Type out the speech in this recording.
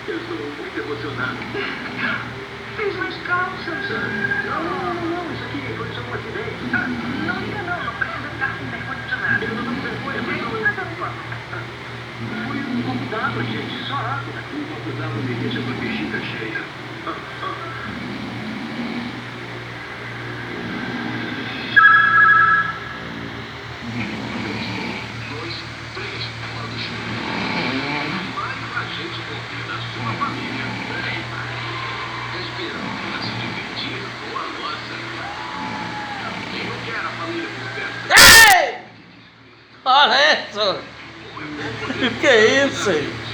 Eu estou muito emocionado. Fez mais calças. Não, isso aqui foi só um acidente. Não liga não precisa ficar sem ar-condicionado. Eu não estou com vergonha, mas fui um copo d'água, gente, só água. Um copo d'água me deixa com a bexiga cheia. Olha isso! O que é isso?